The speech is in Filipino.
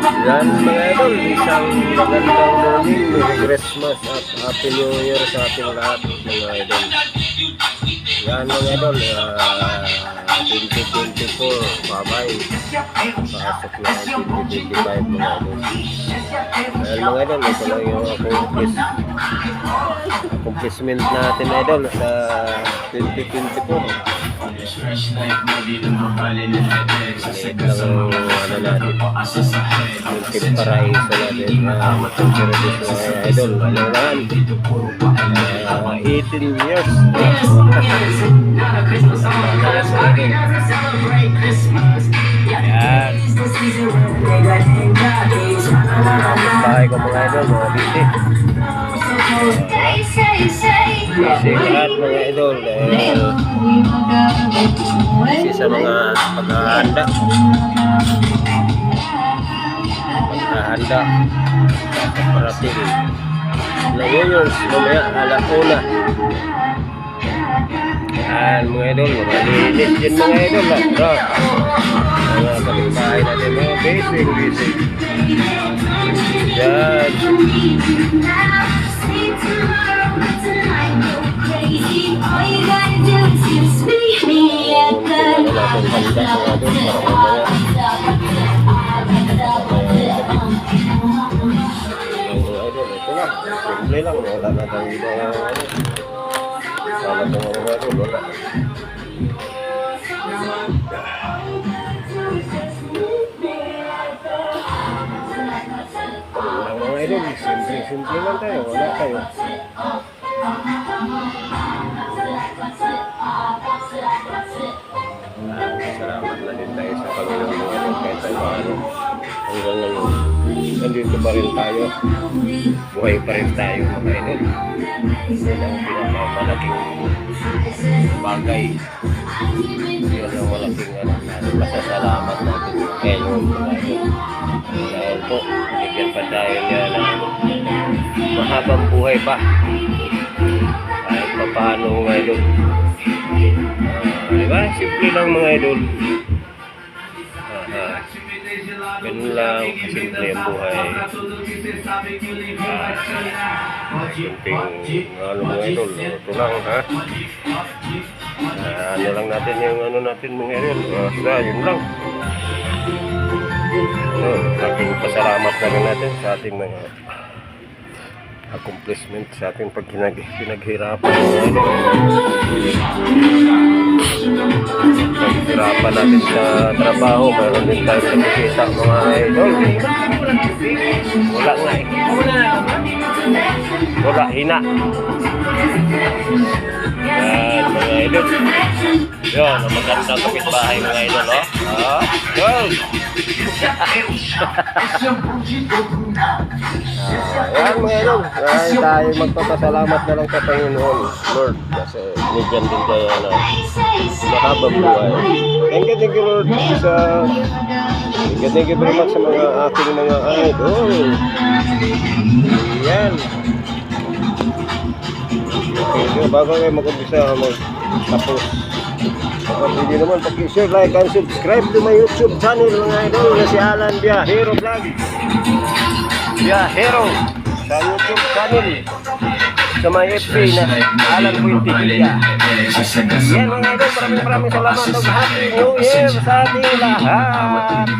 Yan mga idol, isang magandang morning, Merry Christmas at Happy New Year sa ating lahat mga idol. Yan mga idol, 2024, bye-bye. Pasok na 2025 mga idol. Yan mga idol, ito lang yung accomplishment natin idol sa 2024. Maliit lang ang ano natin, yung paraiso natin na matungkiradis mga idol. Ano naman, 18 years. Yan. Bahay ko mga idol, mga busy. Busy lahat mga idol dahil busy sa mga paghahanda parating na New Year's mamaya alauna. Yan mga idol, mga linis din mga idol mga kapitbahay natin mga busy yan. Simple lang, wala na tayong sana itong mga idol, wala. Mga idol, simple lang tayo, wala tayo. Salamat na din tayo sa Panginoon mga idol kahit tayo hanggang ngayon. Nandito pa rin tayo, buhay pa rin tayo mga idol. Yun ang pinakamalaking bagay, yun ang malaking pasasalamat natin kayo mga idol. Dahil po, bigyan pa tayo niya ng mahabang buhay pa kahit pa paano mga idol. Diba? Simple lang mga idol. Ganun lang, kasimple ang buhay. Simpleng ano mga idol, ito lang ha. Ano lang natin yung ano natin mga idol. Yun lang. Ating pasalamat na rin natin sa ating mga accomplishment sa ating pinaghirapan mga idol. Paghirapan natin sa trabaho, meron din tayo nakikita mga idol. Wala nga eh. Wala, hina. Yan mga idol. Yun, ang magandang kapitbahay mga idol. Go! Yan mga idol, tayo magpapasalamat na lang sa Panginoon Lord kasi nigyan din tayo na mahabang buhay. Thank you Lord thank you very much sa mga aking mga idol. Yan. Okay, bago kayo mag-umpisa tapos kapag hindi naman, pag-share, like, and subscribe to my YouTube channel mga idol na si Alan Biyahero Vlog. Biyahero sa YouTube channel, sa my FB na Alan Buentivilla. Yan mga idol, maraming salamat at Happy New Year sa ating lahat.